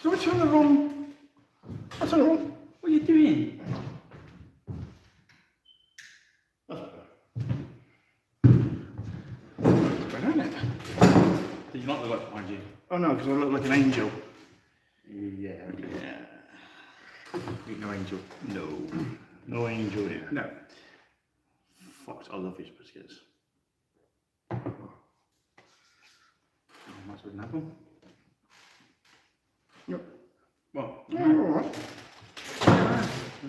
So I turned the wrong. I turned the wrong. What are you doing? That's better, isn't it? Did you not look like behind you? Oh no, because I look like an angel. Yeah. Ain't no angel. No. No angel here. No. Fuck, I love these biscuits. Oh, that's with an apple. Yep. Well, Yeah, alright.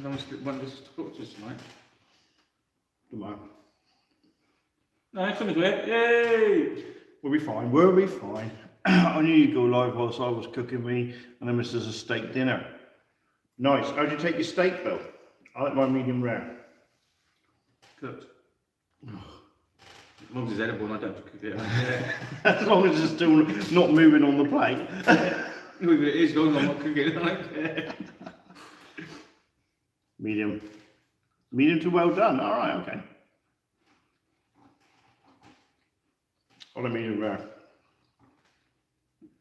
no one's wanted us to talk to us tonight. Don't matter. No, something's weird. Yay! We'll be fine. We'll be fine. I knew you'd go live whilst I was cooking me and then this is a steak dinner. Nice. How'd you take your steak though? I like my medium rare. Cooked. As long as it's edible and I don't have to cook it. As long as it's still not moving on the plate. If it is, as long as I'm not cooking it, I don't care. Medium. Medium to well done. Alright, okay. I like medium rare.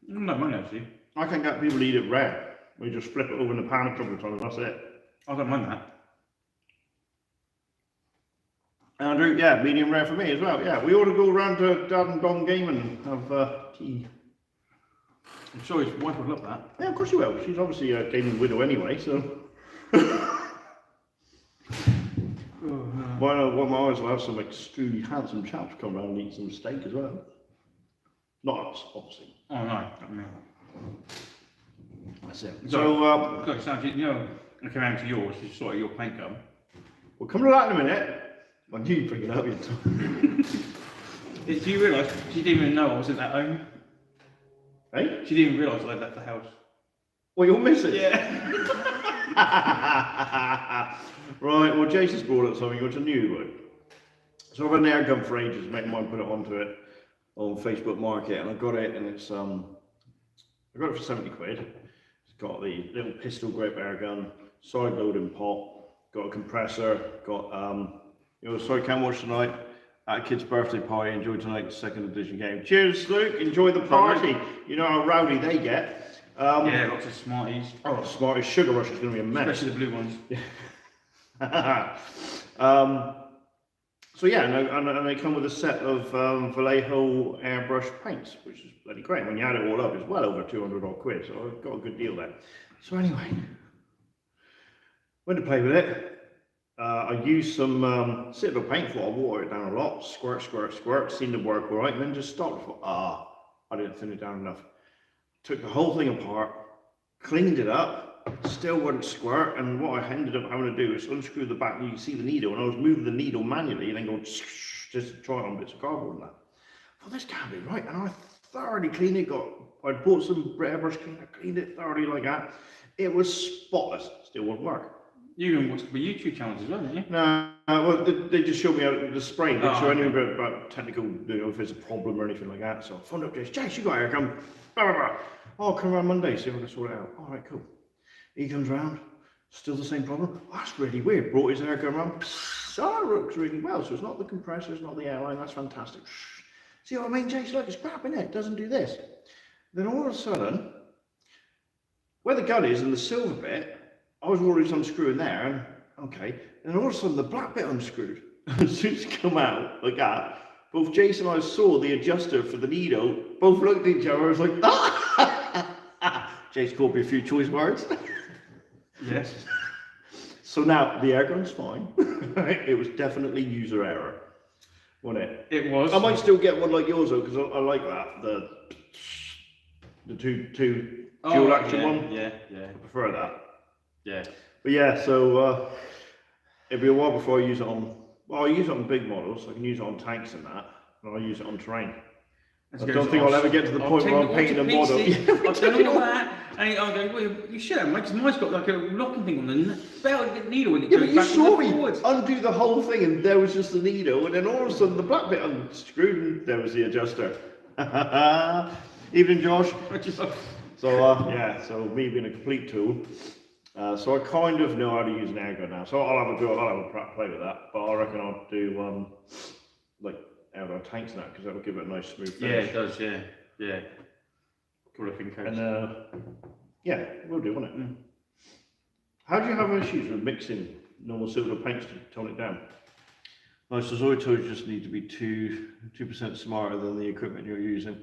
No money actually. I can get people to eat it rare. We just flip it over in the pan a couple of times, that's it. I don't mind that. Andrew, yeah, medium rare for me as well. Yeah, we ought to go around to Dad and Don Game and have tea. I'm sure his wife would love that. Yeah, of course you will. She's obviously a gaming widow anyway, so. Why not? Well, my eyes will have some extremely handsome chaps come around and eat some steak as well. Not us, obviously. Oh no, I mean, That's it. so look, Sam, you know, I came around to yours, you saw your paint gun. We'll come to that in a minute. I knew you'd bring it up. Do you realise she didn't even know I wasn't at home? Hey? She didn't even realise I left the house. Well, you're missing. Yeah. Right, well, Jason's brought up something which I knew he would. So I've had an air gun for ages, mate mine put it onto it on Facebook Market, and I got it, and it's I got it for 70 quid. It's got the little pistol grip air gun, side loading pot, got a compressor, got sorry, can't watch tonight. At a kid's birthday party, enjoy tonight's second edition game. Cheers, Luke, enjoy the party. You know how rowdy they get. Yeah, lots of Smarties. Oh, Smarties, Sugar Rush is going to be a mess. Especially the blue ones. So yeah, and they come with a set of Vallejo airbrush paints, which is bloody great. When you add it all up, it's well over 200 odd quid, so I've got a good deal there. So anyway, went to play with it. I used some citadel paint for it. I watered it down a lot, squirt, squirt, squirt, seemed to work all right, and then just stopped. I didn't thin it down enough. Took the whole thing apart, cleaned it up, still wouldn't squirt, and what I ended up having to do is unscrew the back, and you can see the needle, and I was moving the needle manually, and then going just to try it on bits of cardboard and that. Well, this can't be right, and I thoroughly cleaned it, I bought some airbrush cleaner, cleaned it thoroughly like that. It was spotless, still wouldn't work. You even watched the YouTube channels as well, didn't you? No, well, they just showed me how the spray. They show okay. anything about technical, if there's a problem or anything like that. So I phoned up Jace, you got here, come, blah, blah, blah. Oh, come around Monday, see if I can sort it out. All right, cool. He comes round, still the same problem. Oh, that's really weird. Brought his air gun around. So it works really well. So it's not the compressor, it's not the airline. That's fantastic. See what I mean, Jace? Look, it's crap, innit? It doesn't do this. Then all of a sudden, where the gun is and the silver bit, I was already unscrewing there, and okay. And all of a sudden, the black bit unscrewed. As soon as it come out like that, both Jason and I saw the adjuster for the needle. Both looked at each other. I was like, ah! Jason called me a few choice words. Yes. So now the air gun's fine. It was definitely user error, wasn't it? It was. I might still get one like yours though, because I like that. The two dual action one. Yeah. I prefer that. Yeah. But yeah, so it'll be a while before I use it on. Well, I use it on big models. I can use it on tanks and that, and I'll use it on terrain. I don't think I'll ever get to the point where I'm painting a model. I'll tell you all that, and I'll go, well, you should have, because mine's got like a locking thing on the belt needle when it goes but you back saw and me forwards. undo the whole thing, and there was just the needle, and then all of a sudden the black bit unscrewed, and there was the adjuster. Evening, Josh. So yeah, so me being a complete tool. So I kind of know how to use an air gun now. So I'll have a play with that. But I reckon I'll do like air tanks now, because that'll give it a nice smooth finish. Yeah, it does. Yeah. Cool looking coat. And Yeah, we'll do, won't it? How do you have issues with mixing normal silver paints to tone it down? Most Zoe toys just need to be 2% smarter than the equipment you're using.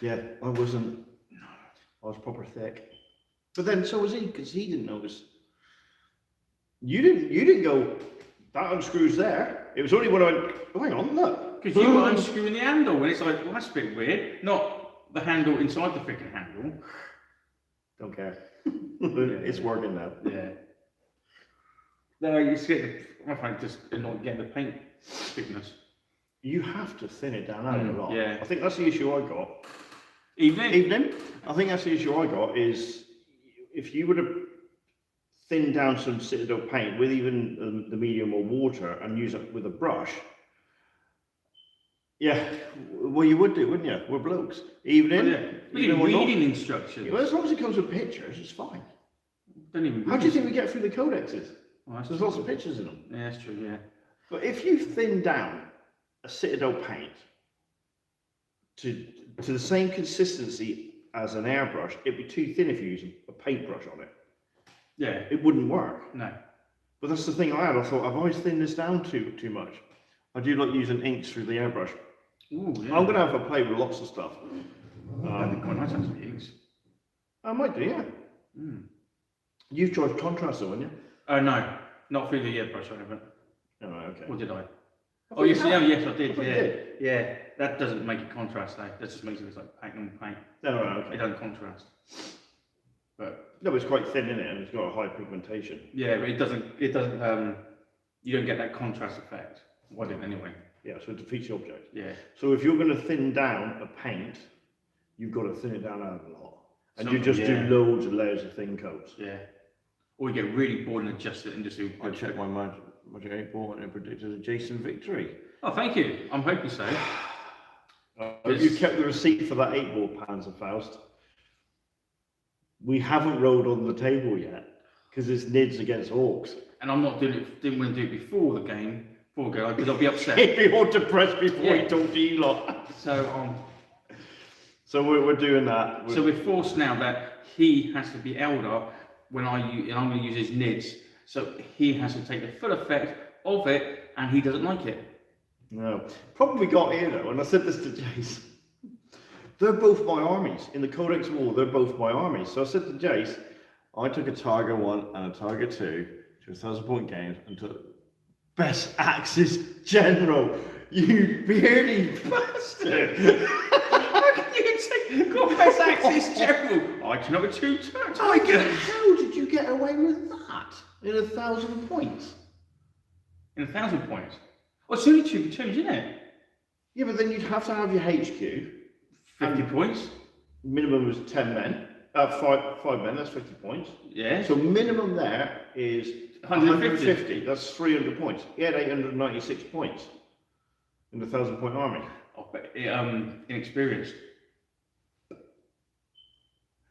Yeah, I wasn't. I was proper thick. But then so was he, because he didn't notice. You didn't go, that unscrews there. It was only when I went, oh, hang on, look. Because you were unscrewing the handle, and it's like, well, that's a bit weird. Not the handle inside the freaking handle. Don't care. It's working now. Yeah. No, you get I find it just annoying getting the paint thickness. You have to thin it down a lot. Yeah. I think that's the issue I got. Evening? I think that's the issue I got is if you were to thin down some Citadel paint with even the medium or water and use it with a brush, yeah, well you would do, wouldn't you? We're blokes. Evening. Yeah. Evening we're not. Reading instructions. Yeah, well, as long as it comes with pictures, it's fine. Don't even. How do you think we get through the codexes? Oh, that's There's true. lots of pictures in them. Yeah, that's true. Yeah. But if you thin down a Citadel paint to the same consistency as an airbrush, it'd be too thin if you use a paintbrush on it. Yeah. It wouldn't work. No. But that's the thing I had. I thought I've always thinned this down too much. I do like using inks through the airbrush. Ooh, yeah. I'm gonna have a play with lots of stuff. That'd be quite nice actually. Inks. I might do, yeah. You've tried contrast though, haven't you? Oh no, not through the airbrush. I haven't. Oh, right, okay. Or did I? I Oh thought you yes, had. yes, I did. I thought you Yeah, did. yeah. That doesn't make it contrast though. That just makes it look like paint on paint. No, right, It okay. doesn't contrast. But No, it's quite thin in it, and it's got a high pigmentation. yeah, but it doesn't. It doesn't. You don't get that contrast effect. Well, I didn't anyway. Yeah, so it defeats the object. Yeah. So if you're going to thin down a paint, you've got to thin it down a lot, and you just Yeah. do loads of layers of thin coats. Yeah. Or you get really bored and adjust it and just do. I checked my Magic 8 Ball and it predicted a Jason victory. Oh, thank you. I'm hoping so. You kept the receipt for that 8 ball, Panzer Faust. We haven't rolled on the table yet because it's Nids against Hawks. And I'm not doing it. Didn't want to do it before the game. Because I'll be upset. He'd be all depressed before Yeah. he talked to you lot. So we're doing that. So we're forced now that he has to be elder when and I'm going to use his nids. So he has to take the full effect of it, and he doesn't like it. No. Problem we got here though, and I said this to Jace, they're both my armies. In the Codex War, they're both my armies. So I said to Jace, I took a Tiger 1 and a Tiger 2 to 1,000-point games and took best Axis General. You beardy bastard. How can you take got best Axis General? I cannot be two Tigers. How did you get away with that in 1,000 points? In 1,000 points. Well, it's only 2 platoons, isn't it? Yeah, but then you'd have to have your HQ. 50 points. Minimum was 10 men. Five men, that's 50 points. Yeah. So minimum there is 150. That's 300 points. He had 896 points in the 1,000-point army. Oh, but inexperienced.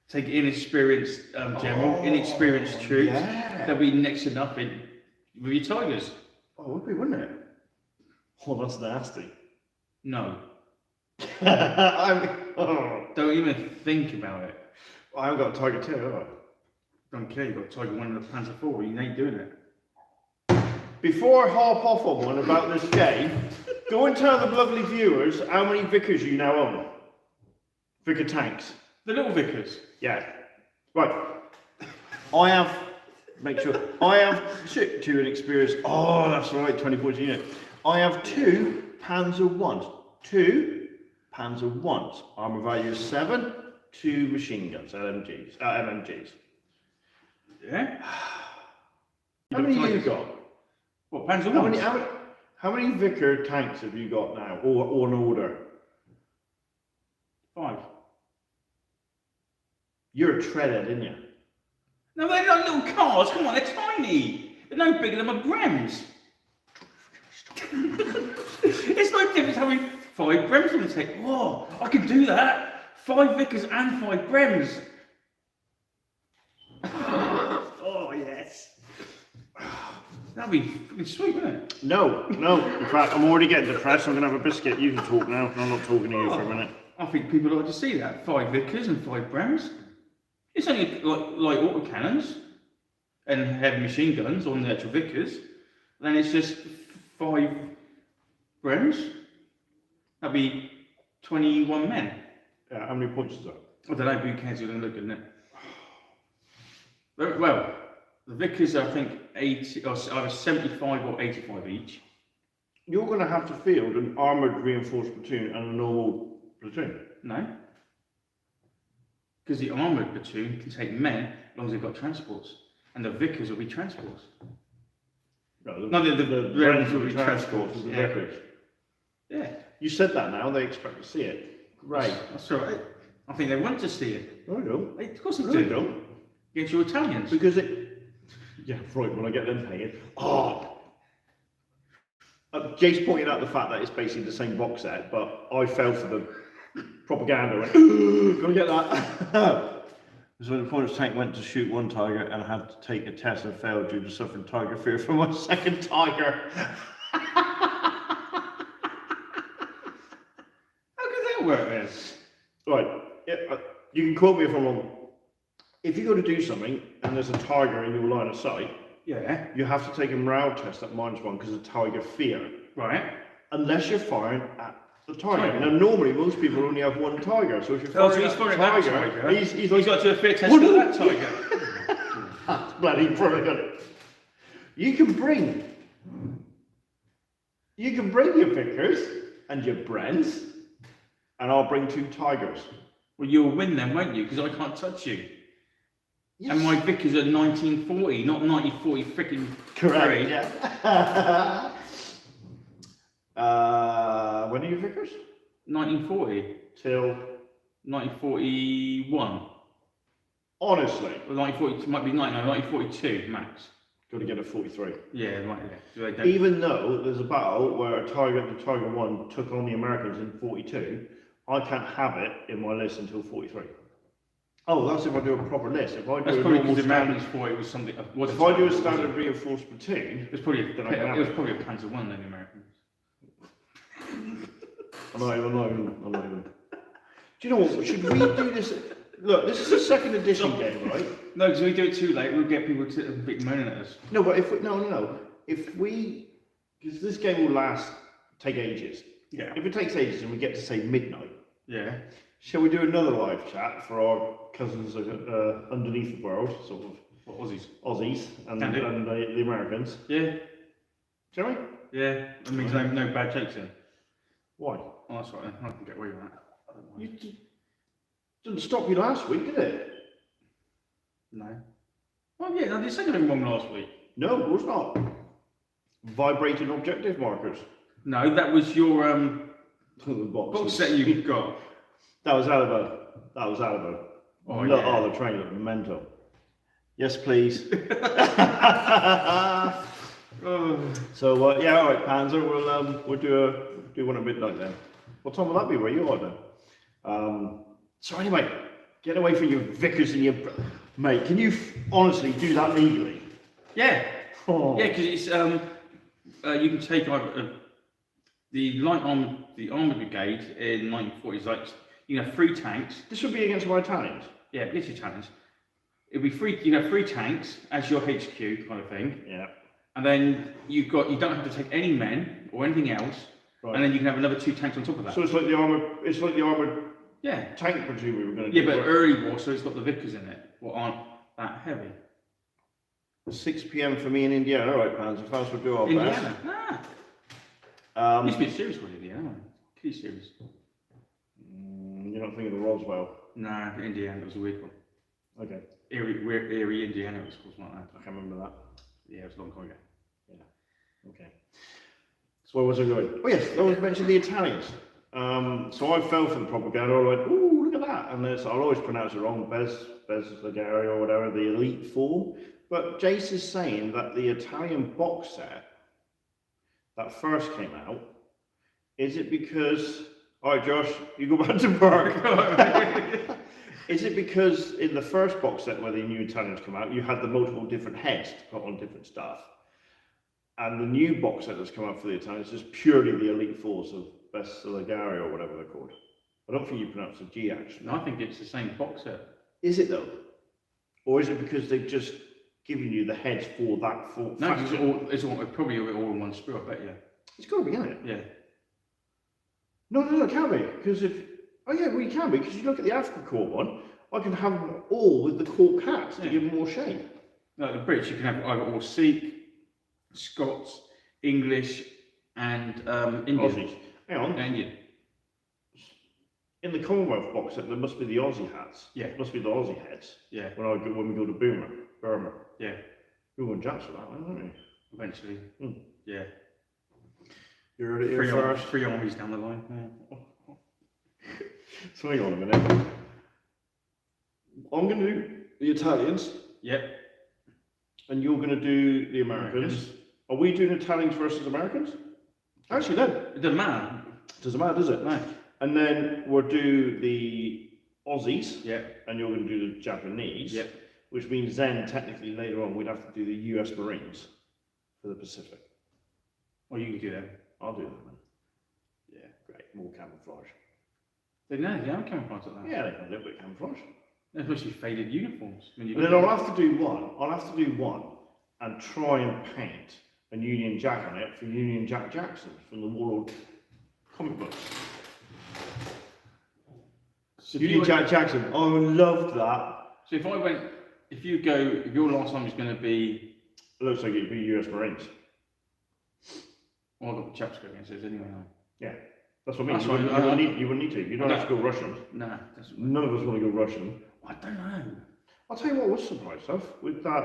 Take inexperienced general, inexperienced troops. Yeah. They'll be next to nothing with your Tigers. Oh, it would be, wouldn't it? Oh, that's nasty. No. Oh, Don't even think about it. I haven't got a Tiger 2, have I? Don't care, you've got Tiger 1 and the Panzer 4, you ain't doing it. Before I harp off on one about this game, go and tell the lovely viewers how many Vickers you now own. Vicker tanks. The little Vickers. Yeah. Right. I have, make sure, I have two inexperienced, oh, that's right, 20 points a unit. I have 2 Panzer 1s. 2 Panzer 1s. Armour value is 7. 2 machine guns, MMGs. Yeah? How many have you got? What, Panzer How 1? how many Vicker tanks have you got now, or an order? 5. You're a treadhead, aren't you? No, they're not little cars, come on, they're tiny. They're no bigger than my Brems. It's no difference having 5 Brems on the tank. Whoa, I can do that. 5 Vickers and 5 Brems. Oh, yes. That'd be fucking sweet, wouldn't it? No. In fact, I'm already getting depressed. I'm going to have a biscuit. You can talk now. I'm not talking to you for a minute. I think people like to see that. 5 Vickers and 5 Brems. It's only like autocannons and heavy machine guns on the actual Vickers. Then it's just 5 Brems. That'd be 21 men. Yeah, how many points is that? I don't know, boot cares, you're going to look at it. Well, the Vickers are, I think, 80, or either 75 or 85 each. You're going to have to field an armoured reinforced platoon and a normal platoon. No. Because the armoured platoon can take men as long as they've got transports. And the Vickers will be transports. No, the Brens will be transports. the Yeah. Vickers. Yeah. You said that now, they expect to see it. Great. That's all right. I think they want to see it. No, I don't. Of course they No, I do. don't. Against your Italians. Because it... Yeah, right, when I get them paid. Oh! Jace pointed out the fact that it's basically the same box set, but I fell for the propaganda. Went, gonna get that. So the opponent's tank went to shoot one tiger and had to take a test and failed due to suffering tiger fear from my second tiger. How does that work then? Right, yeah, you can quote me if I'm wrong. If you go to do something and there's a tiger in your line of sight, Yeah. you have to take a morale test at -1 because of tiger fear. Right. Unless you're firing at the tiger. Tiger. Now, normally most people only have one tiger, so if you're Oh, firing so he's at firing the at that tiger, tiger. he's He's like, got to do a fair test What? for that tiger. that's bloody brilliant. You can bring your Vickers and your Brents, and I'll bring 2 tigers. Well, you'll win then, won't you? Because I can't touch you. Yes. And my Vickers are 1940, not 1940 freaking Correct, three. yeah. When are your Vickers? 1940. Till, 1941. honestly, Well, 1940 might be 1942 max. got to get a 43. Yeah, right there. So they don't- Even though there's a battle where the Tiger 1 took on the Americans in 42, I can't have it in my list until 43. Oh, that's if I do a proper list. If I That's do a probably normal because the Americans standard, thought it was something. Was if a I do a tiger, wasn't standard it? reinforced platoon, It was probably Then I can have it was it. probably a Panzer One then, the Americans. I'm not even. Do you know what? Should we do this? Look, this is a second edition game, right? No, because we do it too late, we'll get people to be moaning at us. No, but if we, no. If we, because this game will take ages. Yeah. If it takes ages and we get to say midnight, Yeah. shall we do another live chat for our cousins underneath the world, sort of What Aussies? Aussies and, Can do. and the Americans? Yeah. Shall we? Yeah. That means no bad jokes in. Why? Oh, that's right then. I can get away with that. I don't mind. You didn't stop you last week, did it? No. Well, yeah, I did say nothing wrong last week. No, of course not. Vibrating objective markers. No, that was your The boxes. box set you've got. That was Alaba. Oh, Look, yeah. the train looked mental. Yes, please. Oh. So yeah, all right, Panzer. We'll do one at midnight then. What time will that be? Where you are then? So anyway, get away from your Vickers and your mate. Can you honestly do that legally? Yeah. Oh. Yeah, because it's you can take either the armored brigade in 1940s, like you know 3 tanks. This would be against my Italians. Yeah, literally Italians. It'd be 3 tanks as your HQ kind of thing, Yeah. and then you don't have to take any men or anything else, Right. and then you can have another 2 tanks on top of that. So it's like the armored Yeah. tank platoon we were going to Yeah, do. but early war, so it's got the Vickers in it, what aren't that heavy. 6 p.m. for me in Indiana. All right, Panzer. Fast we'll do our best. Indiana. Ah. Used to Um, be a series called Indiana. Key series. you're not thinking of Roswell. Nah, Indiana was a weird one. Okay, Erie, Indiana, it was called something like I that. can't remember that. Yeah, it was a long time ago. Okay. So where was I going? Oh yes, I was mentioning the Italians. So I fell for the propaganda. I was like, ooh, look at that. And I'll always pronounce it wrong, Bez Lagaria or whatever, the Elite Four. But Jace is saying that the Italian box set that first came out, is it because, all right, Josh, you go back to work. Is it because in the first box set where the new Italians come out, you had the multiple different heads to put on different stuff? And the new box set that's come out for the Italians is purely the Elite Force of Bestiligari or whatever they're called. I don't think you pronounce the G actually. No, I think it's the same box set. Is it though? Or is it because they've just given you the heads for that full No, 'cause faction? it's all probably all in one sprue, I bet you. It's got to be, isn't it? Yeah. No, it can be. Because if, oh yeah, well, you can be, because you look at the Africa Court one, I can have them all with the court cats to Yeah. give them more shape. Like the British, you can have either all Sikh, Scots, English, and Indian. Aussies. Hang on. Indian. In the Commonwealth box set, there must be the Aussie hats. Yeah. Must be the Aussie heads. Yeah. When we go to Burma. Yeah. We won jacks for that one, haven't we? Eventually. Hmm. Yeah. You heard it here first. Three armies down the line. Yeah. So hang on a minute. I'm going to do the Italians, Yep. and you're going to do the Americans. Are we doing Italians versus Americans? Actually, no. It doesn't matter. Doesn't matter, does it? No. And then we'll do the Aussies, Yep. and you're going to do the Japanese. Yep. Which means then, technically, later on, we'd have to do the US Marines for the Pacific. Well, you can do that. I'll do that, man. Yeah, great. More camouflage. They know, you have camouflage like that. Yeah, they can do a bit of camouflage. Especially faded uniforms. When you And then I'll have to do one. I'll have to do one and try and paint a Union Jack on it for Union Jack Jackson from the Warlord comic books. So if, Union Jack Jackson. I loved that. so if if your last time is going to be, It looks like it'd be US Marines. well, I've got the chaps going against us anyway. Yeah, that's what I mean. That's You right. you wouldn't need to. You don't have to go Russian. No, that's, None of us want to go Russian. I don't know. I'll tell you what was surprised of with that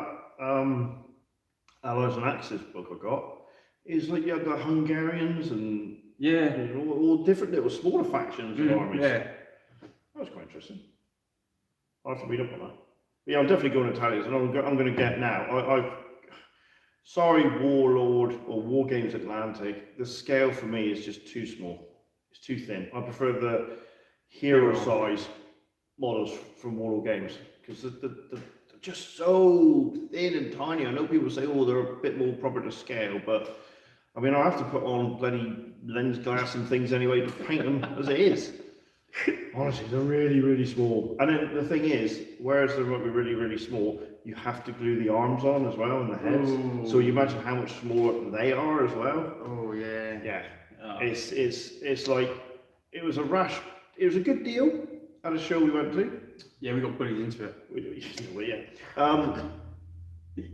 Allies and Axis book I got is like you had the Hungarians and Yeah. all different little smaller factions of armies. Yeah. That was quite interesting. I'll have to read up on that. But yeah, I'm definitely going Italians, and I'm going to get now. Sorry, Warlord or War Games Atlantic. The scale for me is just too small. It's too thin. I prefer the hero size models from Warlord Games because they're just so thin and tiny. I know people say, oh, they're a bit more proper to scale, but I mean, I have to put on bloody lens glass and things anyway to paint them as it is. Honestly, they're really, really small. And then the thing is, whereas they might be really, really small, you have to glue the arms on as well and the heads. Ooh. So you imagine how much smaller they are as well. Oh yeah. Yeah, Oh. it's like it was a good deal at a show we went to. Yeah, we got bullied into it. Yeah.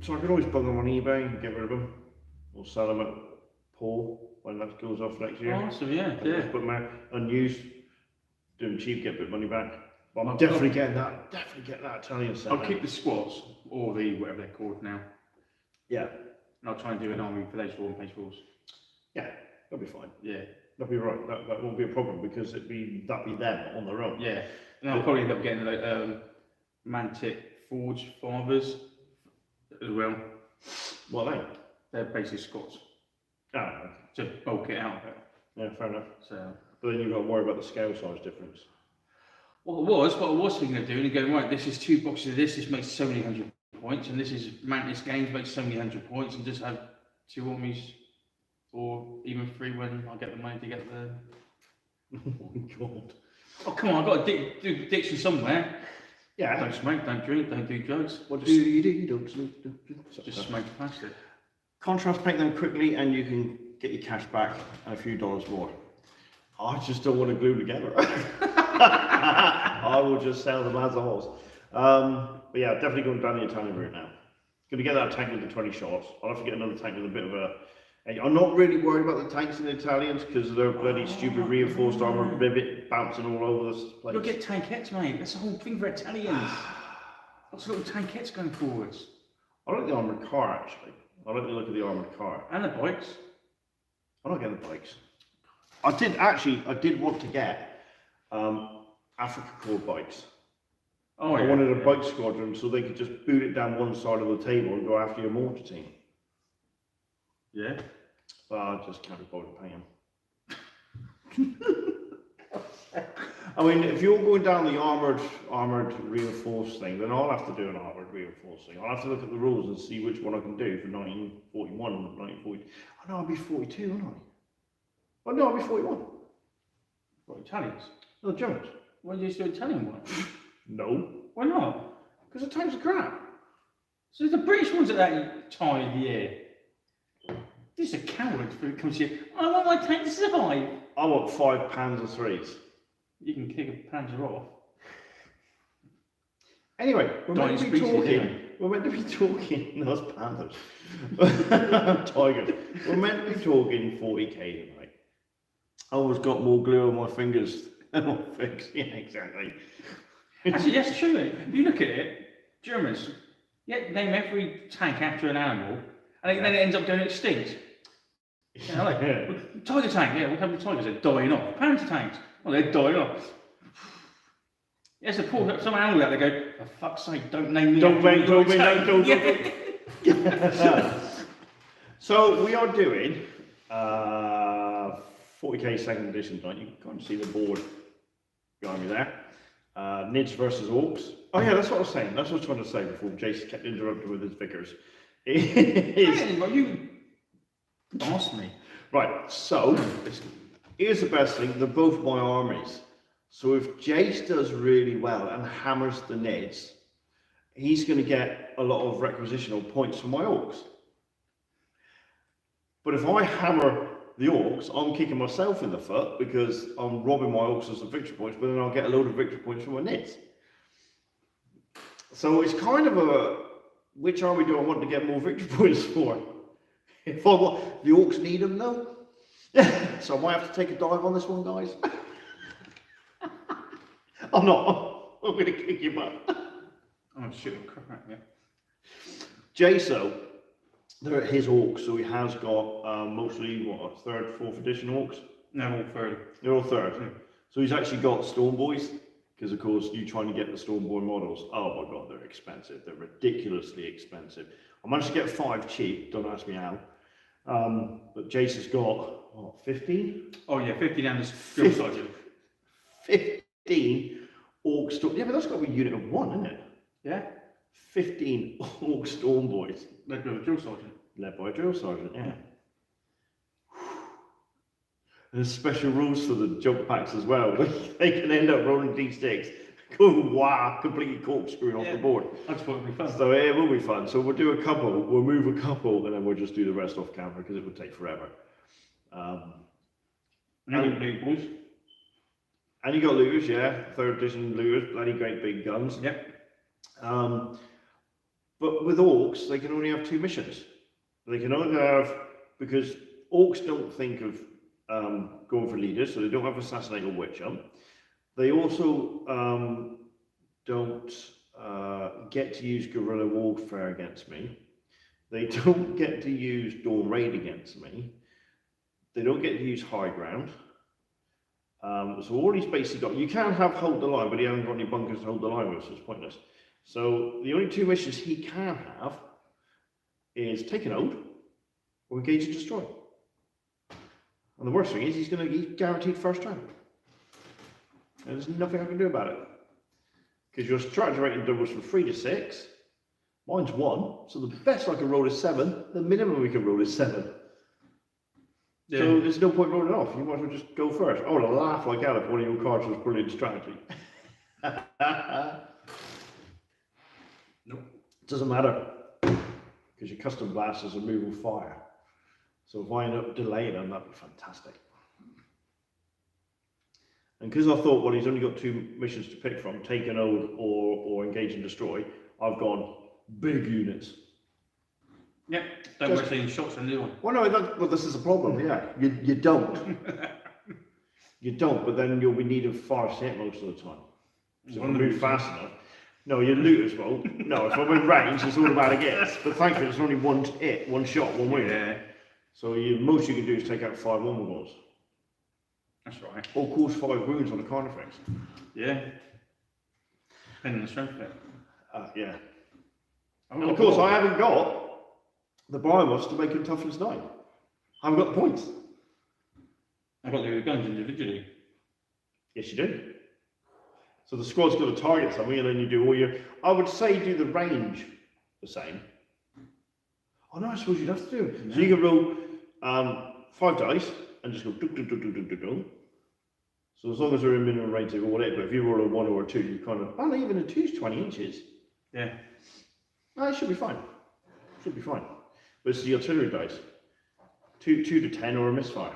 So I could always bung them on eBay and get rid of them, or sell them at Paul when that goes off next year. Awesome, yeah, And yeah. just put them out unused, do them cheap, get a bit of money back. But I'm I'll- definitely getting that Italian set. I'll now. keep the squats or the whatever they're called now, Yeah, and I'll try and do an army for those 4 and page 4s. yeah, that'll be fine. Yeah, That'll be right. That won't be a problem because that'd be them on their own. yeah. And I'll probably end up getting like Mantic Forge Fathers as well. Well, then. They're basically squats Ah, to bulk it out. yeah, fair enough. So. But then you've got to worry about the scale size difference. What I was thinking of doing, and going, right, this is 2 boxes of this makes so many 100 points, and this is Mantis Games makes so many 100 points, and just have 2 armies, or even 3 when I get the money to get the. Oh my god. Oh, come on, I've got to do diction somewhere. Yeah. Don't smoke, don't drink, don't do drugs. What Just- do you do? Don't Just smoke plastic. Contrast paint them quickly and you can get your cash back and a few dollars more. I just don't want to glue together. I will just sell them as a whole. But yeah, definitely going down the Italian route now. Going to get that tank with the 20 shots. I'll have to get another tank with a bit of a. I'm not really worried about the tanks in the Italians because of their bloody stupid reinforced armor rivet bouncing all over this place. You'll get tankettes, mate. That's the whole thing for Italians. Lots of little tankettes going forwards. I like the armoured car actually. I like the look of the armoured car. And the bikes. I'm not getting the bikes. I did want to get Africa Corps bikes. Oh, I yeah. wanted a bike squadron so they could just boot it down one side of the table and go after your mortar team. Yeah. But I just can't be bothered paying them. I mean, if you're going down the armoured reinforced thing, then I'll have to do an armoured reinforced thing. I'll have to look at the rules and see which one I can do for 1941 and 1940. Oh no, I'll be 42, won't I? Oh no, I'll be 41. What, Italians? No, Germans. Why do you do Italian one? No. Why not? Because the tanks are crap. So the British ones at that time of year, this is a coward when it comes to you. I want my tank to survive. I want 5 Panzer IIIs. You can kick a Panzer off. Anyway, we're meant to be Species, talking. anyway. We're meant to be talking. No, it's Panthers. Tigers. We're meant to be talking 40k tonight. I always got more glue on my fingers than my fingers. Yeah, exactly. Actually, that's true. If you look at it, Germans, name every tank after an animal, and then it ends up going extinct. You know, like, Yeah. tiger tank, yeah, we have the tigers, they're dying off. Panther tanks, well, they're dying off. Yes, of course, some animal out there go, for fuck's sake, don't name me. Don't after make, your don't tank." make, don't. So we are doing 40k second edition tonight. You can kind of see the board behind me there. Nids versus Orcs. Oh yeah, that's what I was saying. That's what I was trying to say before Jason kept interrupting with his Vickers. Hey, well, you asked me. Right, so here's the best thing. They're both my armies. So if Jace does really well and hammers the Nids, he's going to get a lot of requisitional points for my Orcs. But if I hammer the Orcs, I'm kicking myself in the foot because I'm robbing my Orcs of some victory points, but then I'll get a load of victory points from my Nids. So it's kind of a, which army do I want to get more victory points for? If I want, the Orcs need them though. So I might have to take a dive on this one, guys. I'm not. I'm going to kick you butt. Oh shit, crap, yeah. Jaso, they're his Orcs, so he has got mostly, what, 3rd, 4th edition Orcs? No, all third. They're all 3rd. So he's actually got Storm Boys, because of course you trying to get the Storm Boy models. Oh my god, they're expensive. They're ridiculously expensive. I managed to get 5 cheap, don't ask me how. But Jace has got, what, 15? Oh yeah, 50 down this drill sergeant. 15 Orc Storm. Yeah, but that's got to be a unit of 1, isn't it? Yeah? 15 Orc Storm Boys. Led by a drill sergeant. Led by a drill sergeant, yeah. There's special rules for the jump packs as well. They can end up rolling d6, going wow, completely corkscrewing off the board. I just thought it'd be fun. So it will be fun. So we'll do a couple, we'll move a couple, and then we'll just do the rest off camera because it would take forever. And then blue boys. And you got looters, yeah, 3rd edition looters, bloody great big guns. Yep. But with Orcs, they can only have 2 missions. They can only have, because Orcs don't think of going for leaders, so they don't have Assassinate or Witch Hunt. They also don't get to use Guerrilla Warfare against me. They don't get to use Dawn Raid against me. They don't get to use High Ground. So all he's basically got, you can have Hold the Line, but he hasn't got any bunkers to hold the line with, so it's pointless. So the only 2 missions he can have is take an oath or engage and destroy. And the worst thing is he's guaranteed first turn. And there's nothing I can do about it. Because your strategy rating doubles from 3 to 6. Mine's 1. So the best I can roll is 7. The minimum we can roll is 7. Yeah. So there's no point rolling off. You might as well just go first. I would have laughed like hell if one of your cards was brilliant strategy. Nope. Doesn't matter. Because your custom blasters are moving fire. So if I end up delaying them, that'd be fantastic. And because I thought, well, he's only got 2 missions to pick from, take an oath or engage and destroy, I've gone big units. Yep. Don't waste any shots on the other one. Well, no, well, this is a problem, yeah. You don't. You don't, but then you'll be needing fire hit most of the time. So if I move fast enough. No, your looters won't. No, if I'm in range, it's all about a guess. But thankfully, it's only 1 hit, 1 shot, 1 wound. Yeah. So most you can do is take out 5 normal balls. That's right. Or cause 5 wounds on the Carnifex. Yeah. Depending on the strength of it. Yeah. Oh, And of course, I haven't got the biomuffs to make him toughness 9. I haven't got the points. I've got the guns individually. Yes, you do. So the squad's got to target something, and then you do all your. I would say do the range the same. Oh no, I suppose you'd have to do it. No. So you can roll 5 dice and just go do do do do do do do. So as long as they're in minimum range, they roll it. But if you roll a 1 or a 2, you kind of. Oh, no, even a 2 is 20 inches. Yeah. No, it should be fine. Should be fine. But it's the artillery dice. 2 to 10 or a misfire.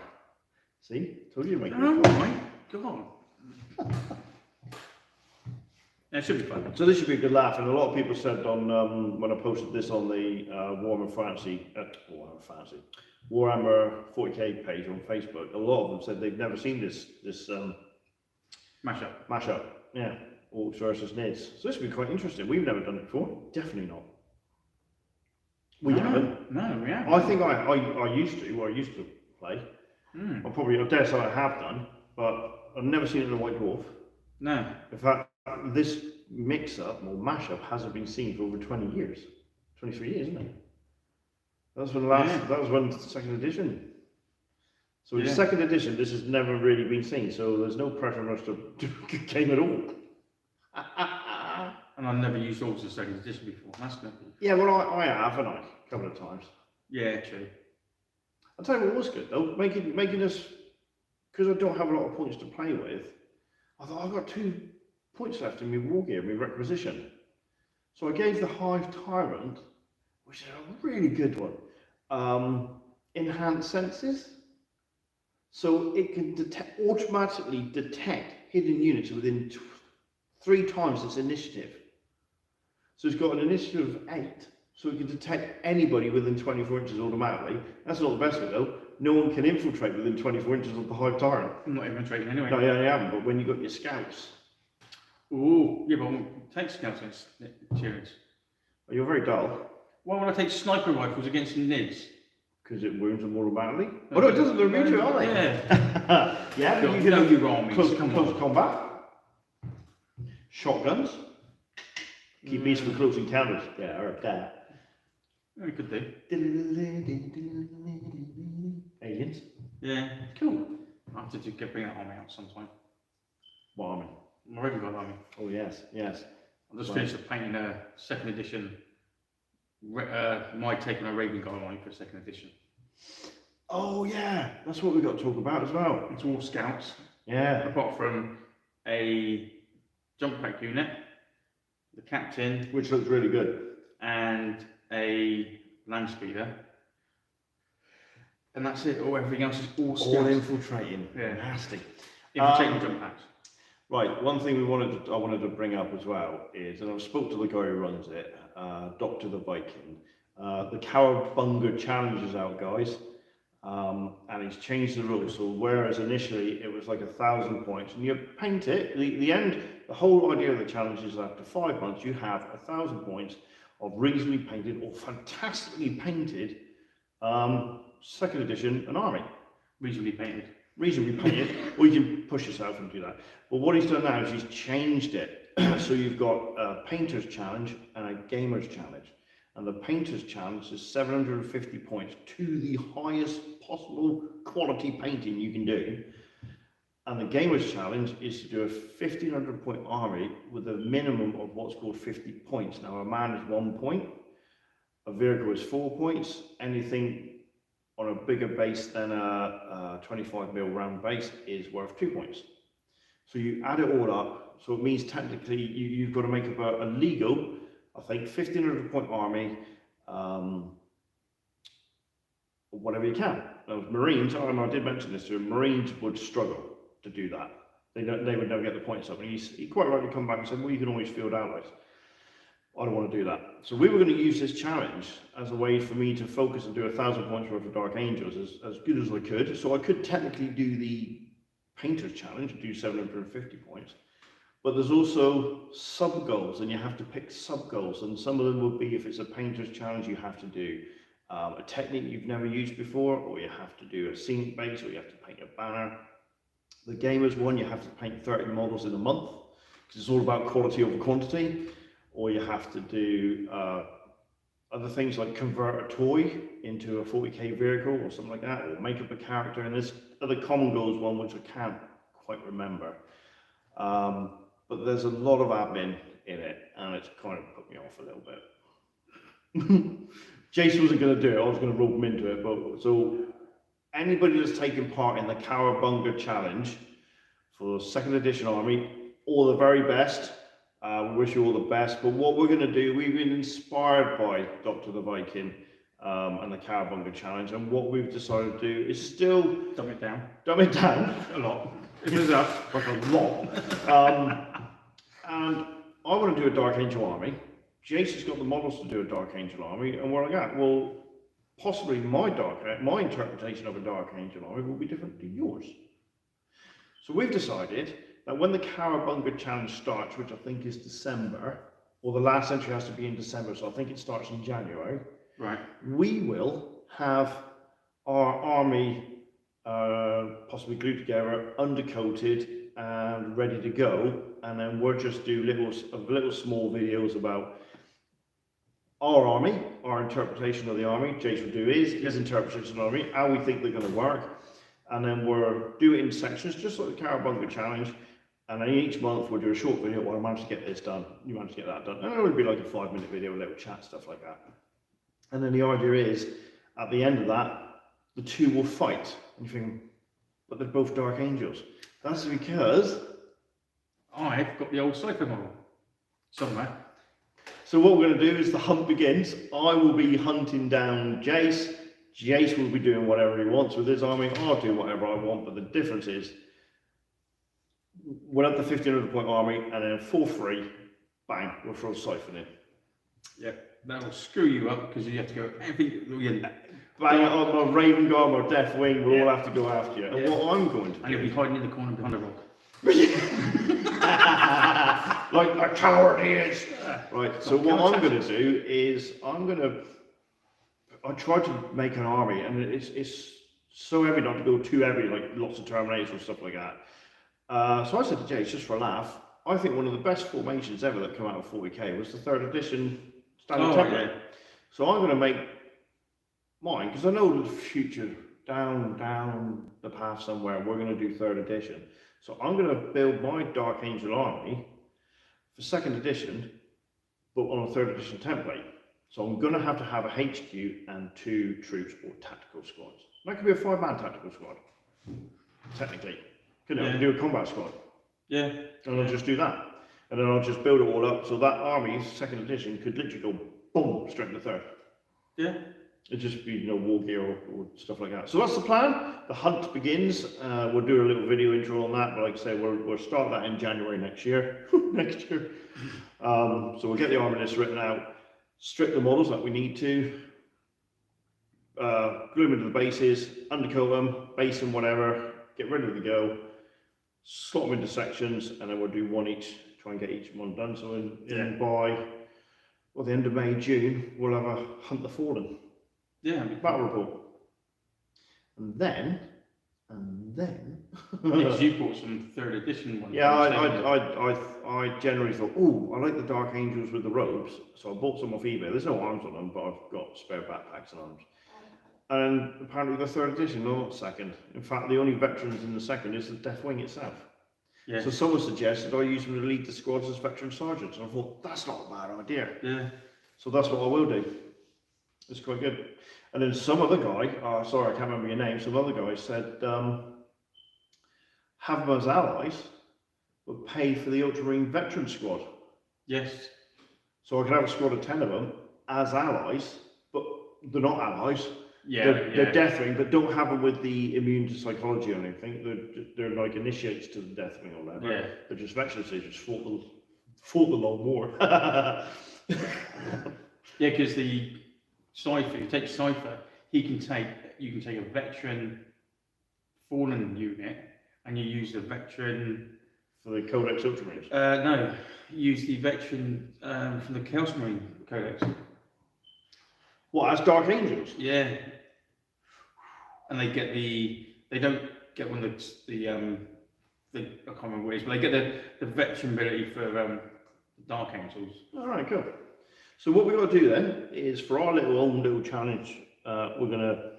See? Told you to make it. Oh my god. Yeah, it should be fun. So this should be a good laugh, and a lot of people said on when I posted this on the Warhammer 40k page on Facebook, a lot of them said they've never seen this Mashup. mashup. Yeah, Orcs versus Nids. So this would be quite interesting. We've never done it before. Definitely not. We haven't. No, we haven't. I think I used to play. I dare say I have done, but I've never seen it in a White Dwarf. No. In fact, this mix-up or mashup hasn't been seen for over 20 years. 23 years, isn't it? That was when the second edition. So in second edition, this has never really been seen, so there's no pressure on us to do a game at all. And I've never used Orcs in second edition before. That's good. Yeah, well, I have, haven't I? A couple of times. Yeah, true. I'll tell you what was good though, making us, because I don't have a lot of points to play with, I thought I've got 2 points left in my war gear, my requisition. So I gave the Hive Tyrant, which is a really good one, enhanced senses. So it can automatically detect hidden units within 3 times its initiative. So it's got an initiative of 8. So it can detect anybody within 24 inches automatically. That's not the best of it though. No one can infiltrate within 24 inches of the Hive Tyrant. I'm not infiltrating anyway. No, yeah, you haven't, but when you've got your scouts. Ooh, yeah, but I won't take scouts against Tyrants. Well, you're very dull, Why would I take sniper rifles against Nids? because it wounds them automatically. Oh no, it doesn't, they're immune to it, are they? Yeah. Yeah, but Don't- you can don't have be wrong, close come on. combat. Shotguns. Keep these for close encounters. Yeah, or that. Yeah, could do. Aliens. Yeah, cool. I'll have to bring that army out sometime. What army? My Raven Guard army. Oh yes, yes. I'll just Right. finish the painting a second edition. My take on a Raven Guard army for second edition. Oh yeah, that's what we've got to talk about as well. It's all scouts, Yeah. apart from a jump pack unit, the captain, Which looks really good. and a land speeder. And that's it. All everything else is all scouts. All infiltrating. Yeah. Nasty. Infiltrating jump packs. Right, one thing I wanted to bring up as well is, and I spoke to the guy who runs it, Dr. the Viking. The Cowabunga challenge is out, guys, and he's changed the rules. So whereas initially it was like 1,000 points, and you paint it, the whole idea of the challenge is after 5 months you have 1,000 points of reasonably painted or fantastically painted second edition an army. Reasonably painted. Reasonably painted, or you can push yourself and do that. But what he's done now is he's changed it. So you've got a painter's challenge and a gamer's challenge. And the painter's challenge is 750 points to the highest possible quality painting you can do. And the gamer's challenge is to do a 1,500 point army with a minimum of what's called 50 points. Now a man is 1 point, a vehicle is 4 points, anything on a bigger base than a 25mm round base is worth 2 points. So you add it all up, so it means technically you've got to make up a legal, I think, 1,500 point army, whatever you can. Now, Marines, I did mention this to him, Marines would struggle to do that. They would never get the points up. And he quite rightly come back and said, well, you can always field allies. I don't want to do that. So we were going to use this challenge as a way for me to focus and do 1,000 points worth of Dark Angels as good as I could. So I could technically do the Painter's Challenge, do 750 points. But there's also sub-goals, and you have to pick sub-goals. And some of them would be, if it's a Painter's Challenge, you have to do a technique you've never used before, or you have to do a scenic base, or you have to paint a banner. The Gamers one, you have to paint 30 models in a month, because it's all about quality over quantity. Or you have to do other things like convert a toy into a 40k vehicle or something like that, or make up a character. And there's other common goals one which I can't quite remember. But there's a lot of admin in it, and it's kind of put me off a little bit. Jason wasn't going to do it, I was going to rope him into it. But so anybody that's taken part in the Cowabunga challenge for 2nd edition army, all the very best. wish you all the best. But what we're going to do, we've been inspired by Dr. the Viking and the Cowabunga Challenge. And what we've decided to do is still Dumb it down. dumb it down A lot. If there's enough. like a lot. And I want to do a Dark Angel army. Jason's got the models to do a Dark Angel army. And we're like, ah, well, possibly my interpretation of a Dark Angel army will be different to yours. So we've decided that when the Cowabunga Challenge starts, which I think is December, or the last entry has to be in December, so I think it starts in January, Right. we will have our army possibly glued together, undercoated and ready to go, and then we'll just do little small videos about our army, our interpretation of the army. Jace will do his interpretation of the army, how we think they're going to work, and then we'll do it in sections, just like the Cowabunga Challenge. And then each month we'll do a short video. Well, I managed to get this done. You managed to get that done. And it would be like a 5-minute video, a little chat, stuff like that. And then the idea is, at the end of that, the two will fight. And you're thinking, but they're both Dark Angels. That's because. I've got the old Cypher model somewhere. So what we're going to do is the hunt begins. I will be hunting down Jace. Jace will be doing whatever he wants with his army. I'll do whatever I want. But the difference is, we'll have the 1500 point army, and then for free, bang, we'll throw Siphon in. Yeah. That'll screw you up because you have to go everything. Bang it on my Raven Guard or Deathwing, we'll all have to go after you. And Yeah. what I'm going to And you'll be do, hiding in the corner behind a rock. like a coward he is. Right, so what I'm going to do is, I tried to make an army, and it's so heavy not to go too heavy, like lots of Terminators or stuff like that. So I said to Jay, just for a laugh, I think one of the best formations ever that came out of 40k was the 3rd edition standard template. Yeah. So I'm going to make mine, because I know the future, down the path somewhere, we're going to do 3rd edition. So I'm going to build my Dark Angel army for 2nd edition, but on a 3rd edition template. So I'm going to have a HQ and 2 troops or tactical squads. That could be a 5-man tactical squad, technically. Couldn't it? I could do a combat squad. Yeah. And I'll just do that. And then I'll just build it all up so that army, 2nd edition, could literally go boom, straight into 3rd. Yeah. It'd just be war gear or stuff like that. So that's the plan. The hunt begins. We'll do a little video intro on that, but like I say, we'll start that in January next year. next year. So we'll get the army list written out, strip the models that we need to, glue them into the bases, undercoat them, base them, whatever, get ready to go, slot them into sections, and then we'll do one each, try and get each one done. So by the end of May, June, we'll have a Hunt the Fallen. Yeah. Battle report. And then. Because you bought some 3rd edition ones. Yeah, I generally thought, oh, I like the Dark Angels with the robes, so I bought some off eBay. There's no arms on them, but I've got spare backpacks and arms. And apparently the 3rd edition, no, not 2nd. In fact, the only veterans in the 2nd is the Deathwing itself. Yeah. So someone suggested I use them to lead the squads as veteran sergeants, and I thought that's not a bad idea. Yeah. So that's what I will do. It's quite good. And then some other guy, sorry, I can't remember your name, some other guy said, have them as allies, but pay for the Ultramarine veteran squad. Yes. So I can have a squad of 10 of them as allies, but they're not allies. Yeah. They're Deathwing, but don't have them with the immune to psychology or anything. They're like initiates to the Deathwing or whatever. Yeah. They're just veterans, they just fought the long war. Yeah, because the Cypher, you take Cypher, you can take a veteran fallen unit, and you use the veteran. For the Codex Ultramarines. No, you use the veteran from the Chaos Marine Codex. What, as Dark Angels? Yeah. And they don't get one of the I can't remember what it is, but they get the veteran ability for Dark Angels. All right, cool. So what we've got to do then is, for our own little challenge, we're going to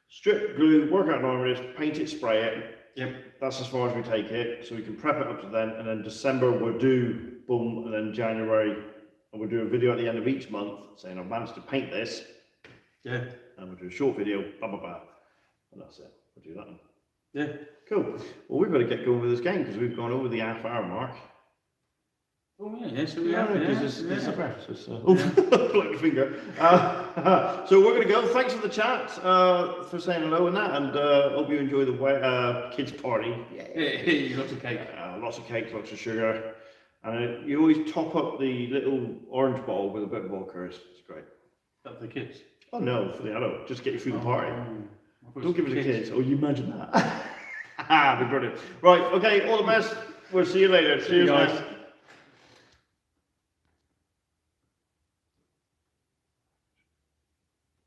strip, glue, work out an army list, paint it, spray it. Yep. That's as far as we take it. So we can prep it up to then, and then December we'll do boom, and then January, and we'll do a video at the end of each month saying I've managed to paint this. Yeah. And we'll do a short video, blah, blah, blah. And that's it. We'll do that then. Yeah. Cool. Well, we've got to get going with this game because we've gone over the half-hour mark. Oh yeah, yes, we Yeah, have. because Yeah, it's yeah. a breakfast. Oh, like your finger. So we're going to go. Thanks for the chat, for saying hello and that, and hope you enjoy the kids' party. Yeah, lots of cake. Lots of cake, lots of sugar. And you always top up the little orange bottle with a bit of vodka. It's great. That's the kids. Oh no, for the adult. Just get you through the party. I thought Don't give it was to the kids. Oh, you imagine that. Be brilliant. Right, okay, all the best. We'll see you later. Cheers, guys. guys.